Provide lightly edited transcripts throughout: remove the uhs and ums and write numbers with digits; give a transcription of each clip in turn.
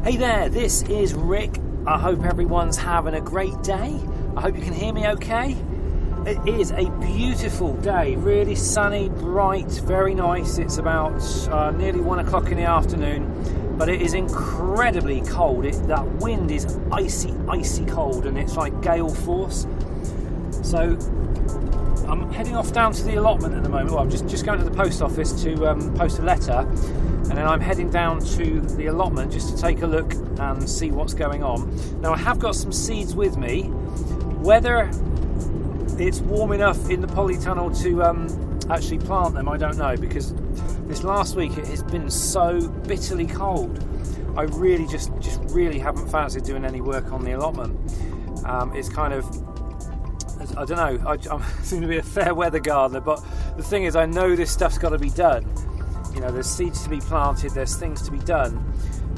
Hey there, this is Rick. I hope everyone's having a great day. I hope you can hear me okay. It is a beautiful day, really sunny, bright, very nice. It's about nearly 1 o'clock in the afternoon, but it is incredibly cold. That wind is icy cold, and it's like gale force. So I'm heading off down to the allotment at the moment. Well, I'm just going to the post office to post a letter, and then I'm heading down to the allotment just to take a look and see what's going on. Now, I have got some seeds with me. Whether it's warm enough in the polytunnel to actually plant them, I don't know, because this last week it has been so bitterly cold. I really just really haven't fancied doing any work on the allotment. It's kind of, I don't know, I seem to be a fair weather gardener, but the thing is, I know this stuff's got to be done. You know, there's seeds to be planted, there's things to be done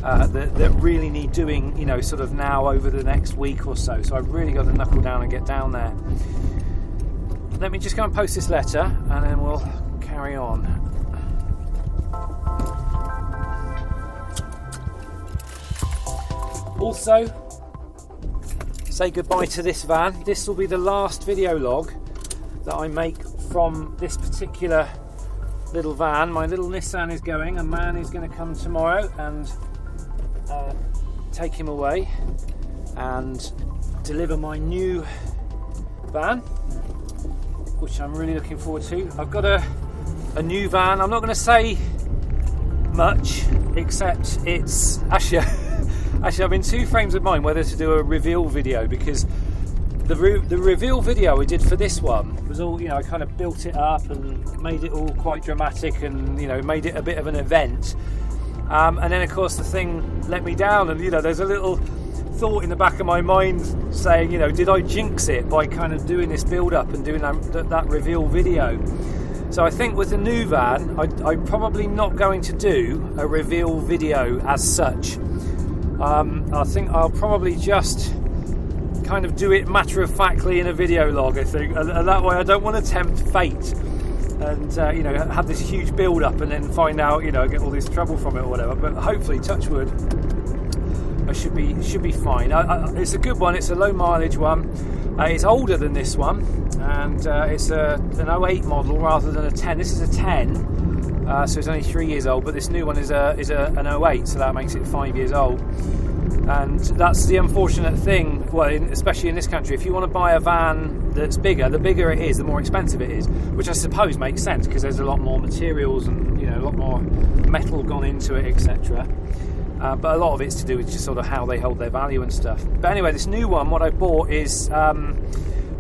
that really need doing, you know, sort of now over the next week or so. So I've really got to knuckle down and get down there. Let me just go and post this letter, and then we'll carry on. Also, say goodbye to this van. This will be the last video log that I make from this particular little van. My little Nissan is going. A man is going to come tomorrow and take him away and deliver my new van, which I'm really looking forward to. I've got a new van. I'm not going to say much, except it's actually I'm in two frames of mind whether to do a reveal video, because the reveal video we did for this one was all, you know, I kind of built it up and made it all quite dramatic and, you know, made it a bit of an event. And then, of course, the thing let me down, and, you know, there's a little thought in the back of my mind saying, you know, did I jinx it by kind of doing this build up and doing that reveal video? So I think with the new van, I'm probably not going to do a reveal video as such. I think I'll probably just kind of do it matter-of-factly in a video log, I think, and that way I don't want to tempt fate and you know, have this huge build-up and then find out, you know, get all this trouble from it or whatever. But hopefully, touch wood, I should be fine. It's a good one. It's a low mileage one. It's older than this one, and it's an 08 model rather than a 10. This is a 10. So it's only 3 years old, but this new one is an 08, so that makes it 5 years old. And that's the unfortunate thing, well, especially in this country, if you want to buy a van that's bigger, the bigger it is, the more expensive it is, which I suppose makes sense because there's a lot more materials and, you know, a lot more metal gone into it, etc. But a lot of it's to do with just sort of how they hold their value and stuff. But anyway, this new one, what I bought is, well,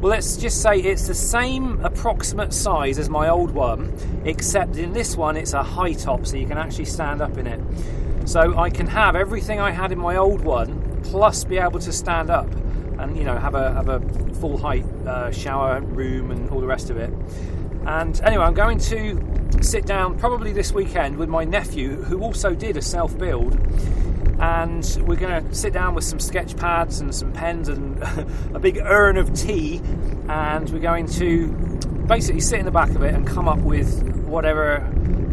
let's just say it's the same approximate size as my old one, except in this one it's a high top, so you can actually stand up in it. So I can have everything I had in my old one, plus be able to stand up and, you know, have a full height shower room and all the rest of it. And anyway, I'm going to sit down probably this weekend with my nephew, who also did a self-build, and we're going to sit down with some sketch pads and some pens and a big urn of tea, and we're going to basically sit in the back of it and come up with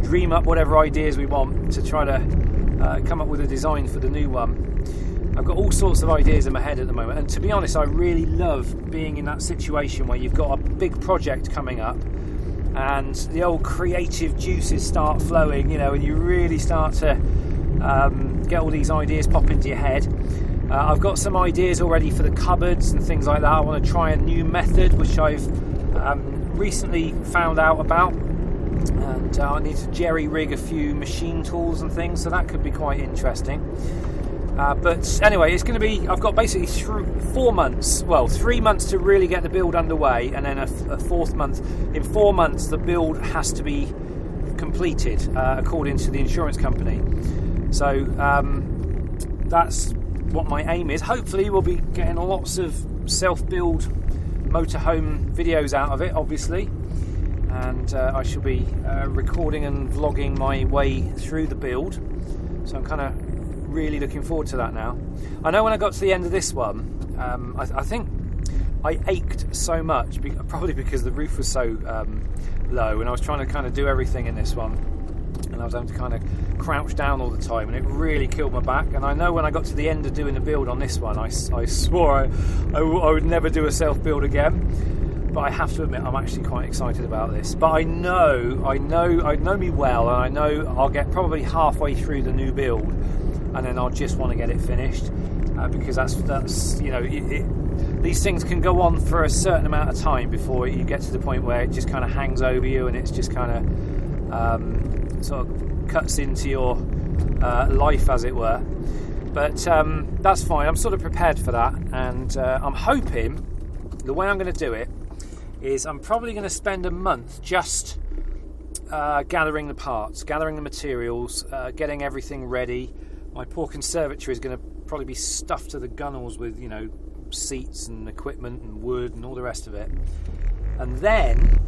dream up whatever ideas we want to try to come up with a design for the new one. I've got all sorts of ideas in my head at the moment, and to be honest, I really love being in that situation where you've got a big project coming up and the old creative juices start flowing, you know, and you really start to get all these ideas pop into your head. I've got some ideas already for the cupboards and things like that. I want to try a new method which I've recently found out about, and I need to jerry-rig a few machine tools and things, so that could be quite interesting. But anyway, it's going to be, I've got basically 4 months, well, 3 months to really get the build underway, and then a fourth month. In 4 months, the build has to be completed according to the insurance company. So that's what my aim is. Hopefully we'll be getting lots of self-build motorhome videos out of it, obviously, and I shall be recording and vlogging my way through the build, so I'm kind of really looking forward to that now. I know when I got to the end of this one, I think I ached so much, probably because the roof was so low, and I was trying to kind of do everything in this one. and I was having to kind of crouch down all the time, and it really killed my back. And I know when I got to the end of doing the build on this one, I swore I would never do a self build again. But I have to admit, I'm actually quite excited about this. But I know me well, and I know I'll get probably halfway through the new build, and then I'll just want to get it finished, because that's you know, these things can go on for a certain amount of time before you get to the point where it just kind of hangs over you, and it's just kind of sort of cuts into your life, as it were. But that's fine. I'm sort of prepared for that, and I'm hoping the way I'm going to do it is I'm probably going to spend a month just gathering the parts, gathering the materials, getting everything ready. My poor conservatory is going to probably be stuffed to the gunnels with, you know, seats and equipment and wood and all the rest of it. And then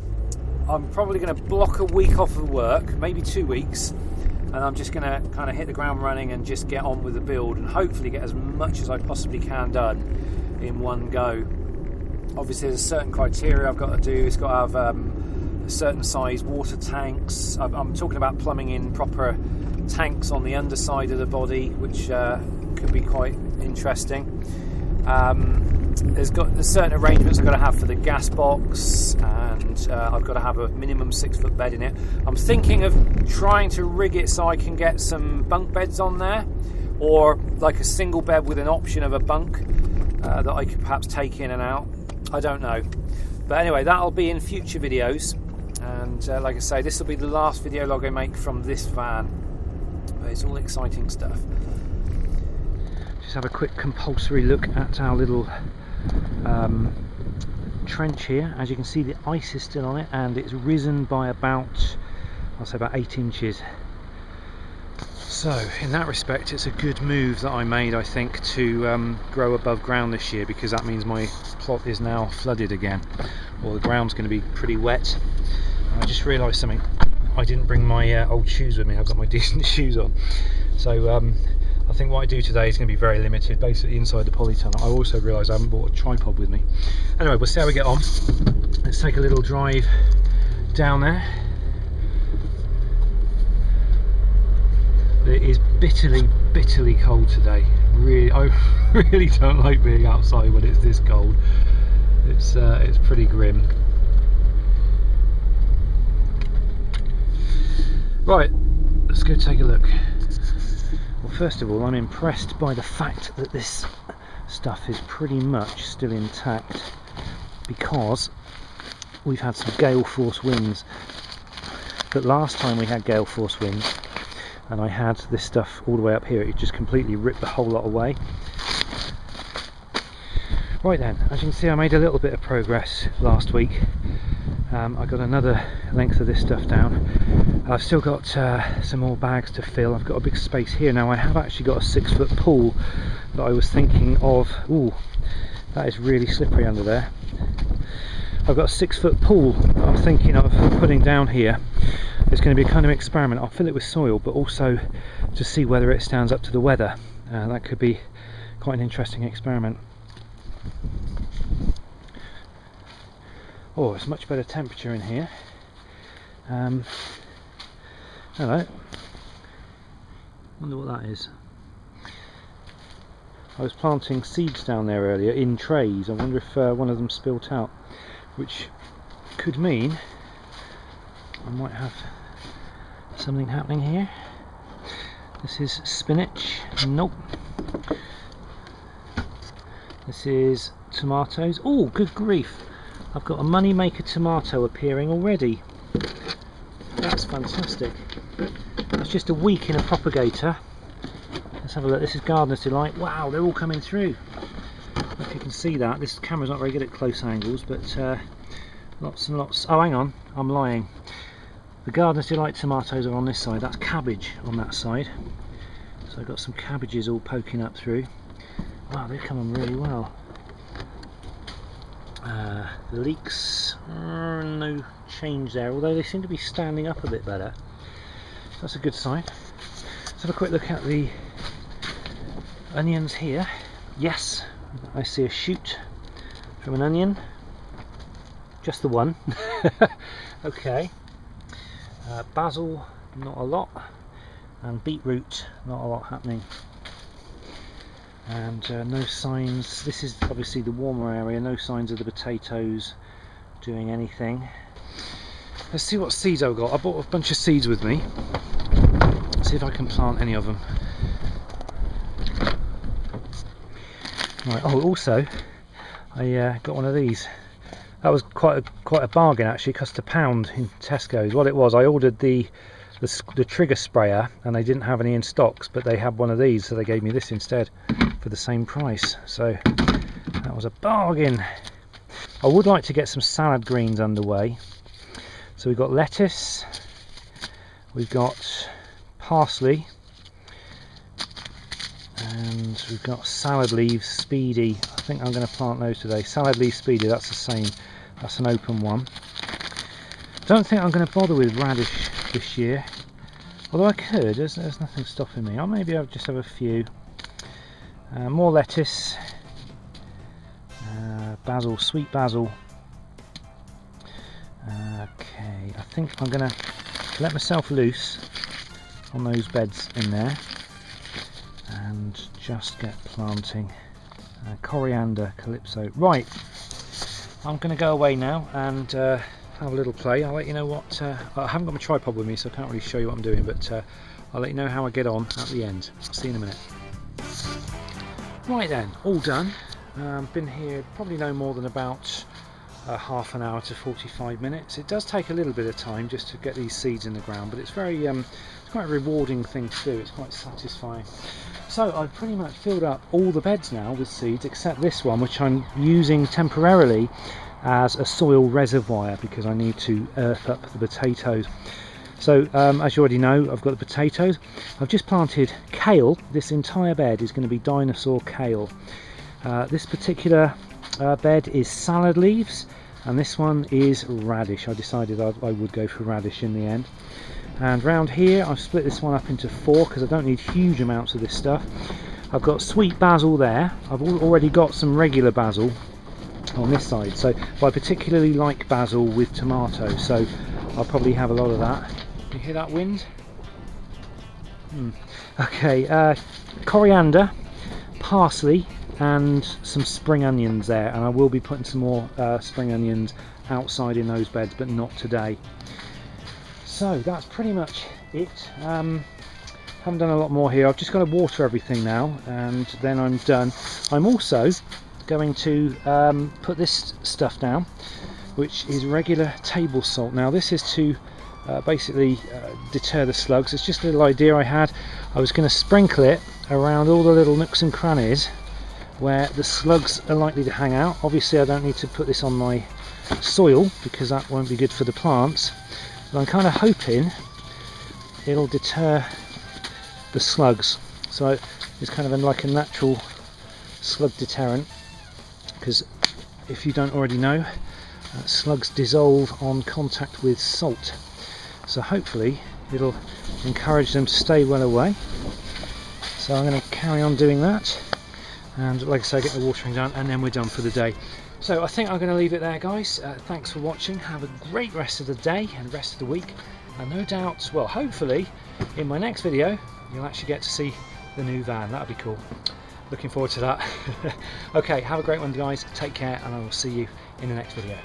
I'm probably going to block a week off of work, maybe 2 weeks, and I'm just going to kind of hit the ground running and just get on with the build, and hopefully get as much as I possibly can done in one go. Obviously there's a certain criteria I've got to do. It's got to have a certain size water tanks. I'm talking about plumbing in proper tanks on the underside of the body, which could be quite interesting. There's certain arrangements I've got to have for the gas box, and I've got to have a minimum 6 foot bed in it. I'm thinking of trying to rig it so I can get some bunk beds on there, or like a single bed with an option of a bunk that I could perhaps take in and out. I don't know, but anyway, that'll be in future videos, and like I say, this will be the last video log I make from this van, but it's all exciting stuff. Just have a quick compulsory look at our little trench here. As you can see, the ice is still on it, and it's risen by about, I'll say about 8 inches. So in that respect, it's a good move that I made, I think, to grow above ground this year, because that means my plot is now flooded again, or the ground's going to be pretty wet. And I just realised something. I didn't bring my old shoes with me. I've got my decent shoes on. So I think what I do today is going to be very limited, basically inside the polytunnel. I also realised I haven't brought a tripod with me. Anyway, we'll see how we get on. Let's take a little drive down there. It is bitterly cold today. Really, I really don't like being outside when it's this cold. It's pretty grim. Right, let's go take a look. Well, first of all, I'm impressed by the fact that this stuff is pretty much still intact, because we've had some gale force winds. But last time we had gale force winds, and I had this stuff all the way up here, it just completely ripped the whole lot away. Right then, as you can see, I made a little bit of progress last week. I got another length of this stuff down. I've still got some more bags to fill. I've got a big space here. Now I have actually got a 6 foot pool that I was thinking of. Ooh, that is really slippery under there. I've got a 6 foot pool that I'm thinking of putting down here. It's going to be a kind of experiment. I'll fill it with soil, but also to see whether it stands up to the weather. That could be quite an interesting experiment. Oh, it's much better temperature in here. Hello. Wonder what that is. I was planting seeds down there earlier in trays. I wonder if one of them spilt out, which could mean I might have something happening here. This is spinach. Nope. This is tomatoes. Oh, good grief. I've got a moneymaker tomato appearing already. That's fantastic. That's just a week in a propagator. Let's have a look. This is Gardener's Delight. Wow, they're all coming through. If you can see that. This camera's not very good at close angles, but lots and lots. Oh, hang on. I'm lying. The Gardener's Delight tomatoes are on this side. That's cabbage on that side. So I've got some cabbages all poking up through. Wow, they've come on really well. The leeks, no change there, although they seem to be standing up a bit better. That's a good sign. Let's have a quick look at the onions here. Yes, I see a shoot from an onion. Just the one. Okay. Basil not a lot, and beetroot, not a lot happening. And no signs, this is obviously the warmer area, no signs of the potatoes doing anything. Let's see what seeds I've got. I bought a bunch of seeds with me. See if I can plant any of them. Right, oh, also I got one of these. That was quite a bargain actually, cost £1 in Tesco's. What it was, I ordered the trigger sprayer and they didn't have any in stocks, but they had one of these, so they gave me this instead for the same price. So that was a bargain. I would like to get some salad greens underway. So we've got lettuce, we've got parsley, and we've got salad leaves, speedy. I think I'm going to plant those today. Salad leaves speedy, that's the same. That's an open one. Don't think I'm going to bother with radish this year. Although I could, there's nothing stopping me. Or maybe I'll just have a few. More lettuce. Basil, sweet basil. Okay, I think I'm going to let myself loose on those beds in there and just get planting. Coriander, calypso. Right, I'm going to go away now and have a little play. I'll let you know what, I haven't got my tripod with me, so I can't really show you what I'm doing, but I'll let you know how I get on at the end. I'll see you in a minute. Right then, all done. Been here probably no more than about half an hour to 45 minutes. It does take a little bit of time just to get these seeds in the ground, but it's very it's quite a rewarding thing to do. It's quite satisfying. So I've pretty much filled up all the beds now with seeds except this one, which I'm using temporarily as a soil reservoir because I need to earth up the potatoes. So as you already know, I've got the potatoes. I've just planted kale. This entire bed is going to be dinosaur kale. This particular bed is salad leaves, and this one is radish. I decided I would go for radish in the end. And round here I've split this one up into 4 because I don't need huge amounts of this stuff. I've got sweet basil there. I've already got some regular basil on this side, so I particularly like basil with tomato, so I'll probably have a lot of that. You hear that wind? Okay, coriander, parsley, and some spring onions there, and I will be putting some more spring onions outside in those beds, but not today. So that's pretty much it. Haven't done a lot more here. I've just got to water everything now and then I'm done. I'm also going to put this stuff down, which is regular table salt. Now this is to basically deter the slugs. It's just a little idea I had. I was going to sprinkle it around all the little nooks and crannies where the slugs are likely to hang out. Obviously I don't need to put this on my soil because that won't be good for the plants, but I'm kind of hoping it'll deter the slugs. So it's kind of like a natural slug deterrent, because if you don't already know, slugs dissolve on contact with salt, so hopefully it'll encourage them to stay well away. So I'm going to carry on doing that, and like I say, get the watering done and then we're done for the day. So I think I'm going to leave it there, guys. Thanks for watching. Have a great rest of the day and rest of the week, and no doubt, well, hopefully in my next video you'll actually get to see the new van. That'll be cool. Looking forward to that. Okay, have a great one, guys. Take care, and I will see you in the next video.